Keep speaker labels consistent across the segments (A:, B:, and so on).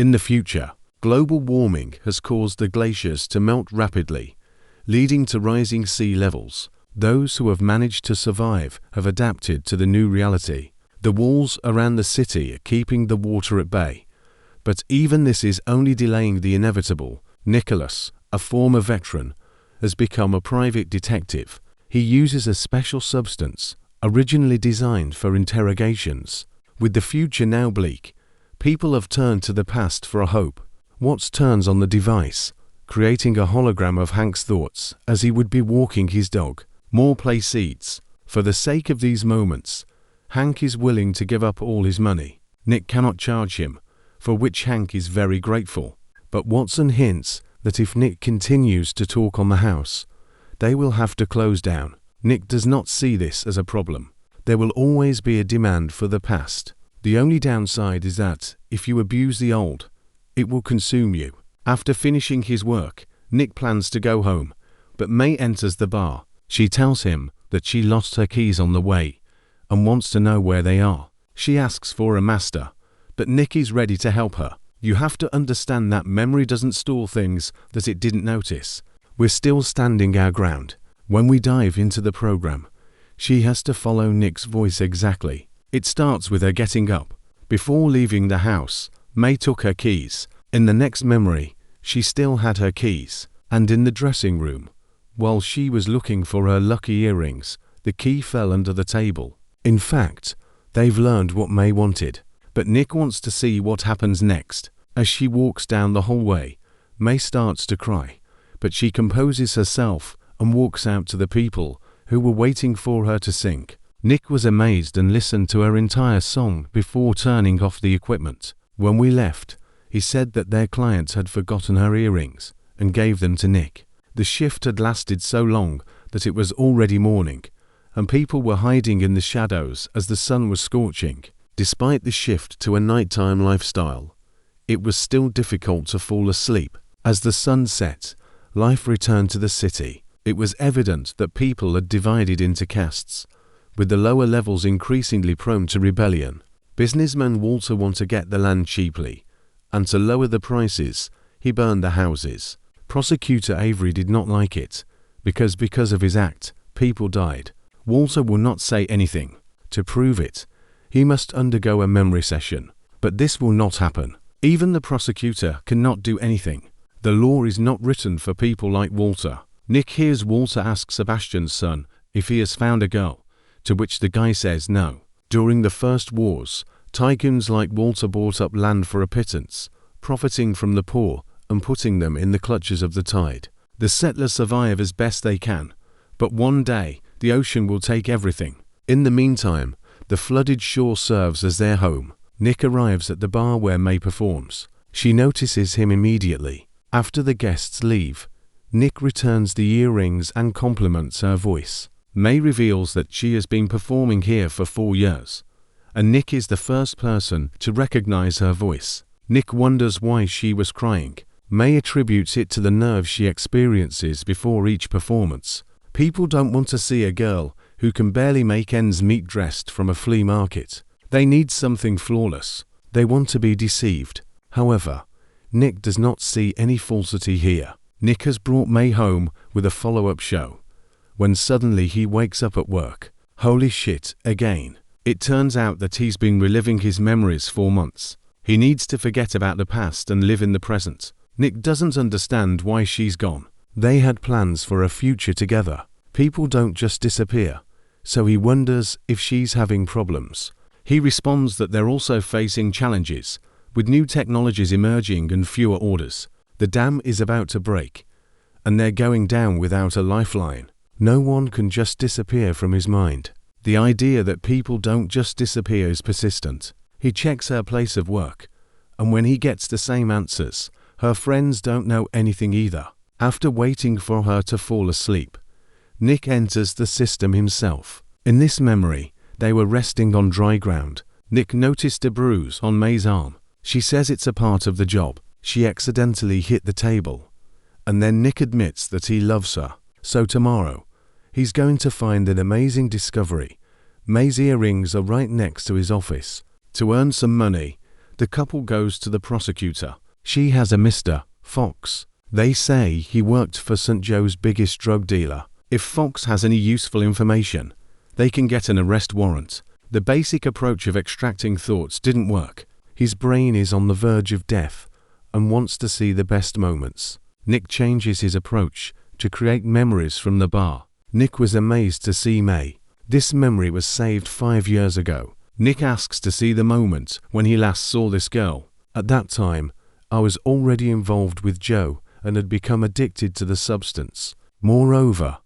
A: In the future, global warming has caused the glaciers to melt rapidly, leading to rising sea levels. Those who have managed to survive have adapted to the new reality. The walls around the city are keeping the water at bay. But even this is only delaying the inevitable. Nicholas, a former veteran, has become a private detective. He uses a special substance, originally designed for interrogations. With the future now bleak, people have turned to the past for a hope. Watts turns on the device, creating a hologram of Hank's thoughts as he would be walking his dog. More play seeds. For the sake of these moments, Hank is willing to give up all his money. Nick cannot charge him, for which Hank is very grateful. But Watson hints that if Nick continues to talk on the house, they will have to close down. Nick does not see this as a problem. There will always be a demand for the past. The only downside is that, if you abuse the old, it will consume you. After finishing his work, Nick plans to go home, but May enters the bar. She tells him that she lost her keys on the way and wants to know where they are. She asks for a master, but Nick is ready to help her. You have to understand that memory doesn't store things that it didn't notice. We're still standing our ground. When we dive into the program, she has to follow Nick's voice exactly. It starts with her getting up. Before leaving the house, May took her keys. In the next memory, she still had her keys. And in the dressing room, while she was looking for her lucky earrings, the key fell under the table. In fact, they've learned what May wanted. But Nick wants to see what happens next. As she walks down the hallway, May starts to cry, but she composes herself and walks out to the people who were waiting for her to sing. Nick was amazed and listened to her entire song before turning off the equipment. When we left, he said that their client had forgotten her earrings and gave them to Nick. The shift had lasted so long that it was already morning, and people were hiding in the shadows as the sun was scorching. Despite the shift to a nighttime lifestyle, it was still difficult to fall asleep. As the sun set, life returned to the city. It was evident that people had divided into castes, with the lower levels increasingly prone to rebellion. Businessman Walter wanted to get the land cheaply, and to lower the prices, he burned the houses. Prosecutor Avery did not like it, because of his act, people died. Walter will not say anything. To prove it, he must undergo a memory session. But this will not happen. Even the prosecutor cannot do anything. The law is not written for people like Walter. Nick hears Walter ask Sebastian's son if he has found a girl, to which the guy says no. During the first wars, tycoons like Walter bought up land for a pittance, profiting from the poor and putting them in the clutches of the tide. The settlers survive as best they can, but one day the ocean will take everything. In the meantime, the flooded shore serves as their home. Nick arrives at the bar where May performs. She notices him immediately. After the guests leave, Nick returns the earrings and compliments her voice. May reveals that she has been performing here for 4 years, and Nick is the first person to recognize her voice. Nick wonders why she was crying. May attributes it to the nerves she experiences before each performance. People don't want to see a girl who can barely make ends meet dressed from a flea market. They need something flawless. They want to be deceived. However, Nick does not see any falsity here. Nick has brought May home with a follow-up show, when suddenly he wakes up at work. Holy shit, again. It turns out that he's been reliving his memories for months. He needs to forget about the past and live in the present. Nick doesn't understand why she's gone. They had plans for a future together. People don't just disappear, so he wonders if she's having problems. He responds that they're also facing challenges, with new technologies emerging and fewer orders. The dam is about to break, and they're going down without a lifeline. No one can just disappear from his mind. The idea that people don't just disappear is persistent. He checks her place of work, and when he gets the same answers, her friends don't know anything either. After waiting for her to fall asleep, Nick enters the system himself. In this memory, they were resting on dry ground. Nick noticed a bruise on May's arm. She says it's a part of the job. She accidentally hit the table. And then Nick admits that he loves her. So tomorrow, he's going to find an amazing discovery. May's earrings are right next to his office. To earn some money, The couple goes to the prosecutor. She has a Mr. Fox. They say he worked for St. Joe's biggest drug dealer. If Fox has any useful information, they can get an arrest warrant. The basic approach of extracting thoughts didn't work. His brain is on the verge of death and wants to see the best moments. Nick changes his approach to create memories from the bar. Nick was amazed to see May. This memory was saved 5 years ago. Nick asks to see the moment when he last saw this girl. At that time, I was already involved with Joe and had become addicted to the substance. Moreover,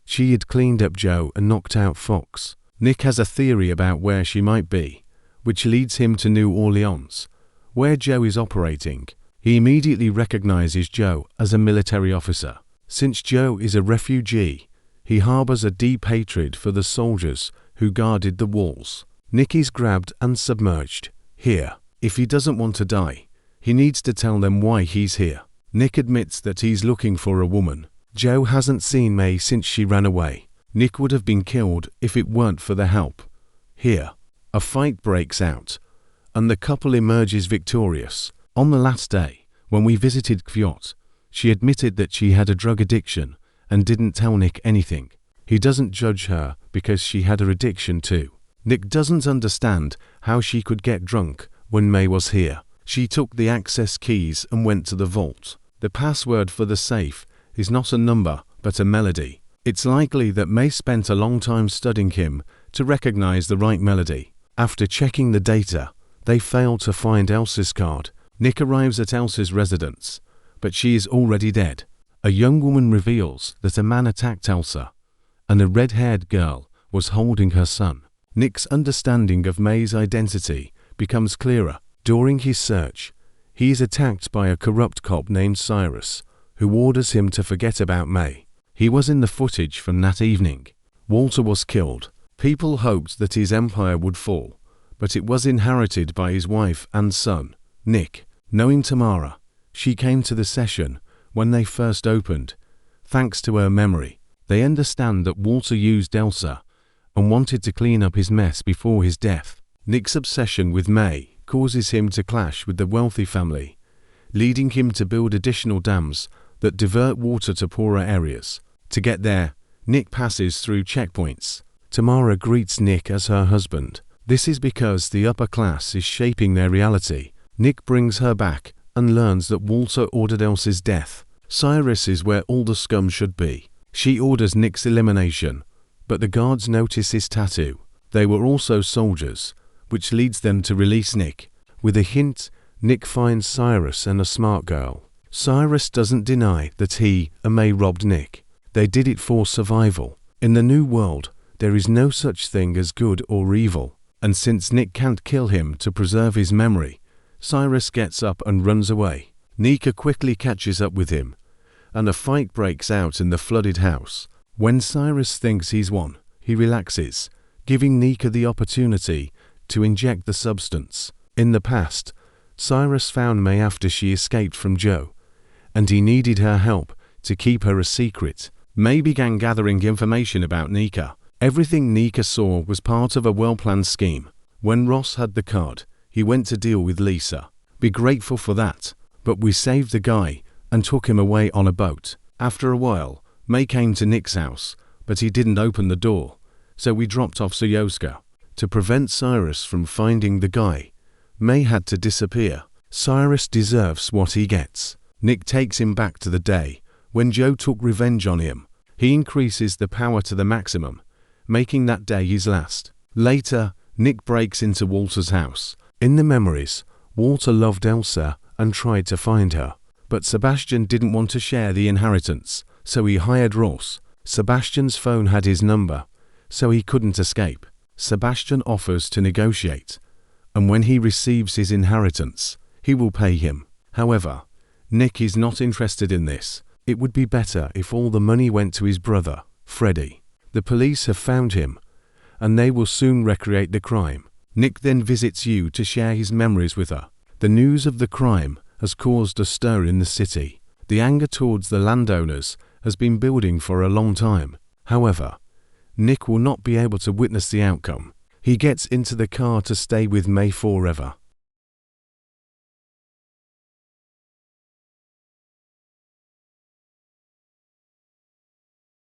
A: she had cleaned up Joe and knocked out Fox. Nick has a theory about where she might be, which leads him to New Orleans, where Joe is operating. He immediately recognizes Joe as a military officer. Since Joe is a refugee, he harbors a deep hatred for the soldiers who guarded the walls. Nick is grabbed and submerged. Here, if he doesn't want to die, he needs to tell them why he's here. Nick admits that he's looking for a woman. Joe hasn't seen May since she ran away. Nick would have been killed if it weren't for the help. Here, a fight breaks out, and the couple emerges victorious. On the last day, when we visited Kvyot, she admitted that she had a drug addiction and didn't tell Nick anything. He doesn't judge her because she had her addiction too. Nick doesn't understand how she could get drunk when May was here. She took the access keys and went to the vault. The password for the safe is not a number, but a melody. It's likely that May spent a long time studying him to recognize the right melody. After checking the data, they fail to find Elsa's card. Nick arrives at Elsa's residence, but she is already dead. A young woman reveals that a man attacked Elsa, and a red-haired girl was holding her son. Nick's understanding of May's identity becomes clearer. During his search, he is attacked by a corrupt cop named Cyrus, who orders him to forget about May. He was in the footage from that evening. Walter was killed. People hoped that his empire would fall, but it was inherited by his wife and son. Nick, knowing Tamara, she came to the session when they first opened. Thanks to her memory, they understand that Walter used Elsa and wanted to clean up his mess before his death. Nick's obsession with May causes him to clash with the wealthy family, leading him to build additional dams that divert water to poorer areas. To get there, Nick passes through checkpoints. Tamara greets Nick as her husband. This is because the upper class is shaping their reality. Nick brings her back and learns that Walter ordered Elsa's death. Cyrus is where all the scum should be. She orders Nick's elimination, but the guards notice his tattoo. They were also soldiers, which leads them to release Nick. With a hint, Nick finds Cyrus and a smart girl. Cyrus doesn't deny that he and May robbed Nick. They did it for survival. In the new world, there is no such thing as good or evil, and since Nick can't kill him to preserve his memory, Cyrus gets up and runs away. Nika quickly catches up with him, and a fight breaks out in the flooded house. When Cyrus thinks he's won, he relaxes, giving Nika the opportunity to inject the substance. In the past, Cyrus found May after she escaped from Joe, and he needed her help to keep her a secret. May began gathering information about Nika. Everything Nika saw was part of a well-planned scheme. When Ross had the card, he went to deal with Lisa. Be grateful for that, but we saved the guy and took him away on a boat. After a while, May came to Nick's house, but he didn't open the door, so we dropped off Syoska. To prevent Cyrus from finding the guy, May had to disappear. Cyrus deserves what he gets. Nick takes him back to the day when Joe took revenge on him. He increases the power to the maximum, making that day his last. Later, Nick breaks into Walter's house. In the memories, Walter loved Elsa and tried to find her, but Sebastian didn't want to share the inheritance, so he hired Ross. Sebastian's phone had his number, so he couldn't escape. Sebastian offers to negotiate, and when he receives his inheritance, he will pay him. However, Nick is not interested in this. It would be better if all the money went to his brother, Freddie. The police have found him, and they will soon recreate the crime. Nick then visits you to share his memories with her. The news of the crime has caused a stir in the city. The anger towards the landowners has been building for a long time. However, Nick will not be able to witness the outcome. He gets into the car to stay with May forever.